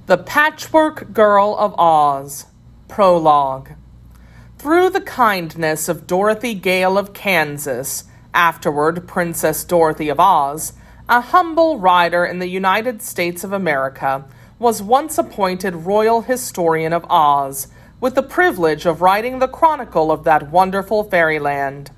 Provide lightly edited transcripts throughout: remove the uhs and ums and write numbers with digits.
The Patchwork Girl of Oz. Prologue. Through the kindness of Dorothy Gale of Kansas, afterward Princess Dorothy of Oz, a humble rider in the United States of America, was once appointed Royal Historian of Oz, with the privilege of writing the chronicle of that wonderful fairyland.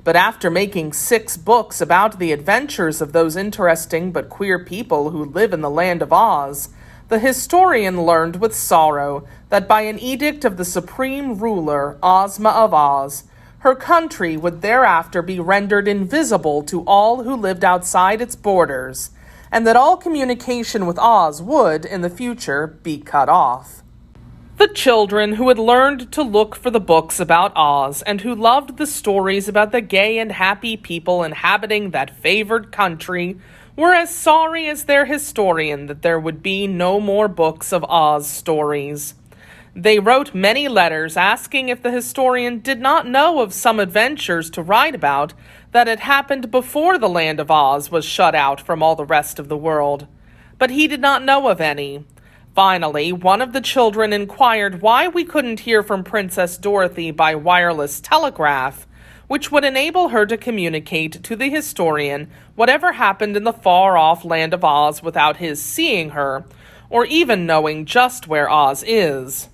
But after making 6 books about the adventures of those interesting but queer people who live in the land of Oz, the historian learned with sorrow that by an edict of the supreme ruler, Ozma of Oz, her country would thereafter be rendered invisible to all who lived outside its borders, and that all communication with Oz would, in the future, be cut off. The children who had learned to look for the books about Oz and who loved the stories about the gay and happy people inhabiting that favored country were as sorry as their historian that there would be no more books of Oz stories. They wrote many letters asking if the historian did not know of some adventures to write about that had happened before the land of Oz was shut out from all the rest of the world. But he did not know of any. Finally, one of the children inquired why we couldn't hear from Princess Dorothy by wireless telegraph, which would enable her to communicate to the historian whatever happened in the far-off land of Oz without his seeing her, or even knowing just where Oz is.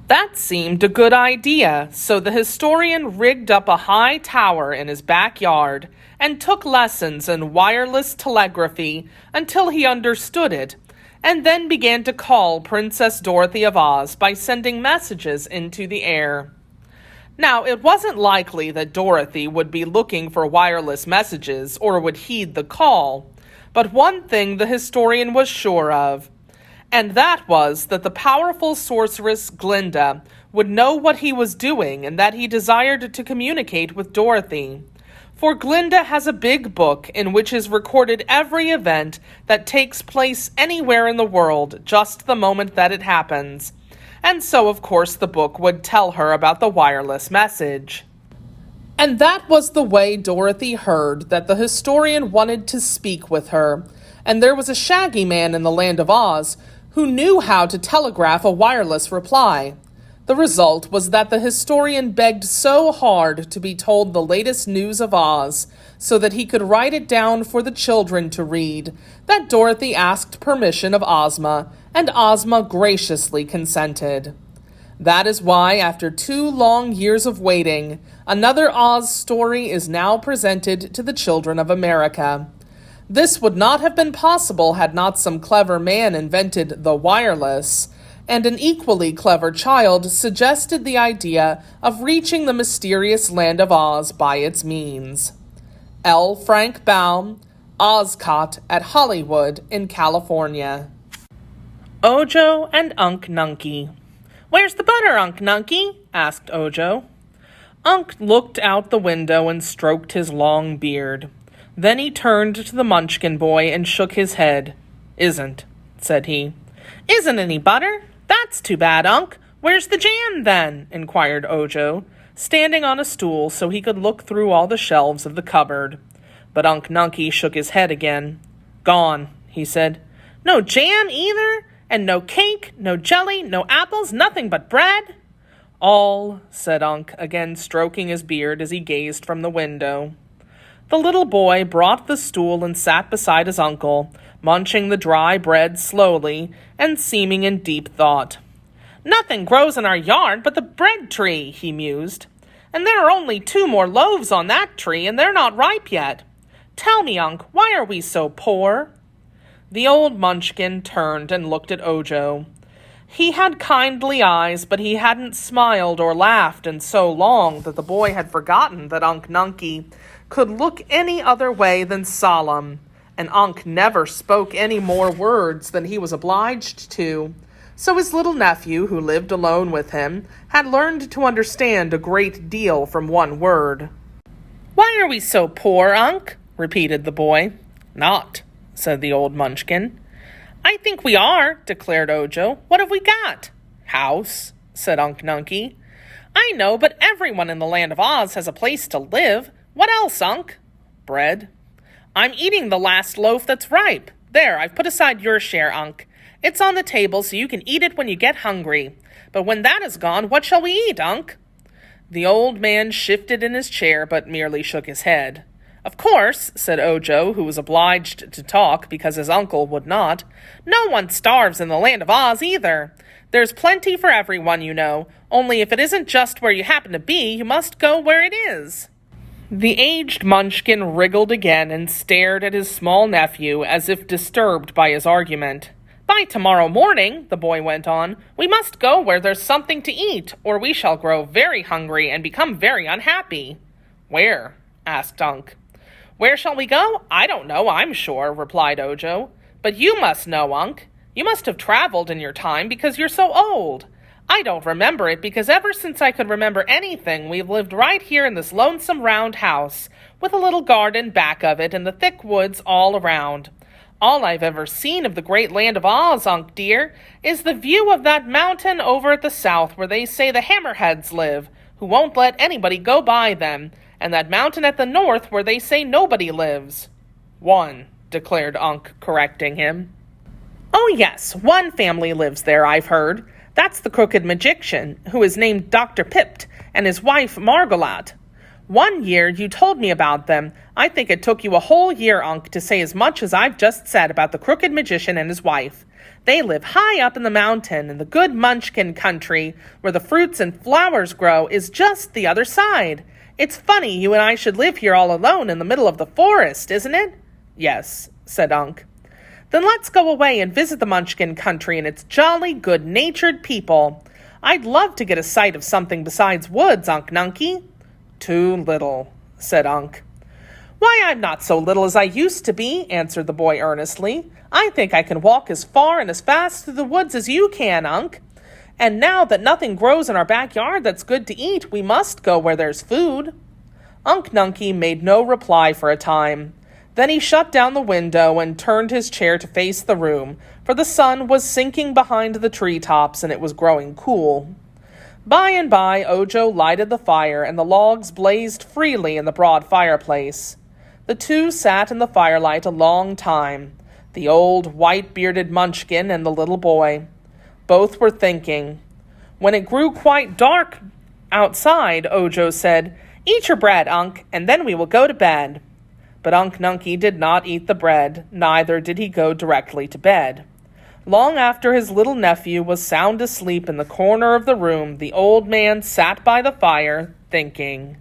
That seemed a good idea, so the historian rigged up a high tower in his backyard and took lessons in wireless telegraphy until he understood it, and then began to call Princess Dorothy of Oz by sending messages into the air. Now, it wasn't likely that Dorothy would be looking for wireless messages or would heed the call, but one thing the historian was sure of, and that was that the powerful sorceress Glinda would know what he was doing and that he desired to communicate with Dorothy. For Glinda has a big book in which is recorded every event that takes place anywhere in the world just the moment that it happens. And so, of course, the book would tell her about the wireless message. And that was the way Dorothy heard that the historian wanted to speak with her, and there was a shaggy man in the land of Oz who knew how to telegraph a wireless reply. The result was that the historian begged so hard to be told the latest news of Oz, so that he could write it down for the children to read, that Dorothy asked permission of Ozma, and Ozma graciously consented. That is why, after 2 long years of waiting, another Oz story is now presented to the children of America. This would not have been possible had not some clever man invented the wireless, and an equally clever child suggested the idea of reaching the mysterious land of Oz by its means. L. Frank Baum, Ozcott at Hollywood in California. Ojo and Unk-Nunkie. "Where's the butter, Unk-Nunkie?" asked Ojo. Unk looked out the window and stroked his long beard. Then he turned to the Munchkin boy and shook his head. "Isn't," said he. "Isn't any butter? That's too bad, Unk. Where's the jam, then?" inquired Ojo, standing on a stool so he could look through all the shelves of the cupboard. But Unk-Nunkie shook his head again. "Gone," he said. "No jam either? And no cake, no jelly, no apples, nothing but bread?" "All," said Unk, again stroking his beard as he gazed from the window. The little boy brought the stool and sat beside his uncle, munching the dry bread slowly and seeming in deep thought. "Nothing grows in our yard but the bread tree," he mused. "And there are only 2 more loaves on that tree, and they're not ripe yet. Tell me, Unk, why are we so poor?" The old Munchkin turned and looked at Ojo. He had kindly eyes, but he hadn't smiled or laughed in so long that the boy had forgotten that Unk-Nunkie could look any other way than solemn, and Unk never spoke any more words than he was obliged to. So his little nephew, who lived alone with him, had learned to understand a great deal from one word. "Why are we so poor, Unk?" repeated the boy. "Not," said the old Munchkin. "I think we are," declared Ojo. "What have we got?" "House," said Unk-Nunkie. "I know, but everyone in the land of Oz has a place to live. What else, Unk?" "Bread." "I'm eating the last loaf that's ripe. There, I've put aside your share, Unk. It's on the table so you can eat it when you get hungry. But when that is gone, what shall we eat, Unk?" The old man shifted in his chair, but merely shook his head. "Of course," said Ojo, who was obliged to talk because his uncle would not, "no one starves in the land of Oz either. There's plenty for everyone, you know, only if it isn't just where you happen to be, you must go where it is." The aged Munchkin wriggled again and stared at his small nephew as if disturbed by his argument. "By tomorrow morning," the boy went on, "we must go where there's something to eat, or we shall grow very hungry and become very unhappy." "Where?" asked Unk. "Where shall we go? I don't know, I'm sure," replied Ojo. "But you must know, Unk. You must have traveled in your time because you're so old. I don't remember it because ever since I could remember anything, we've lived right here in this lonesome round house, with a little garden back of it and the thick woods all around. All I've ever seen of the great land of Oz, Unk dear, is the view of that mountain over at the south where they say the Hammerheads live, who won't let anybody go by them, and that mountain at the north where they say nobody lives." "One," declared Unk, correcting him. "Oh yes, one family lives there, I've heard. That's the Crooked Magician, who is named Dr. Pipt, and his wife Margolot. One year you told me about them. I think it took you a whole year, Unk, to say as much as I've just said about the Crooked Magician and his wife. They live high up in the mountain, and the good Munchkin country, where the fruits and flowers grow, is just the other side. It's funny you and I should live here all alone in the middle of the forest, isn't it?" "Yes," said Unk. "Then let's go away and visit the Munchkin country and its jolly, good-natured people. I'd love to get a sight of something besides woods, Unk-Nunkie." "Too little," said Unk. "Why, I'm not so little as I used to be," answered the boy earnestly. "I think I can walk as far and as fast through the woods as you can, Unk. And now that nothing grows in our backyard that's good to eat, we must go where there's food." Unk-Nunkie made no reply for a time. Then he shut down the window and turned his chair to face the room, for the sun was sinking behind the treetops and it was growing cool. By and by, Ojo lighted the fire, and the logs blazed freely in the broad fireplace. The two sat in the firelight a long time, the old white-bearded Munchkin and the little boy. Both were thinking. When it grew quite dark outside, Ojo said, "Eat your bread, Unk, and then we will go to bed." But Unk-Nunkie did not eat the bread, neither did he go directly to bed. Long after his little nephew was sound asleep in the corner of the room, the old man sat by the fire, thinking.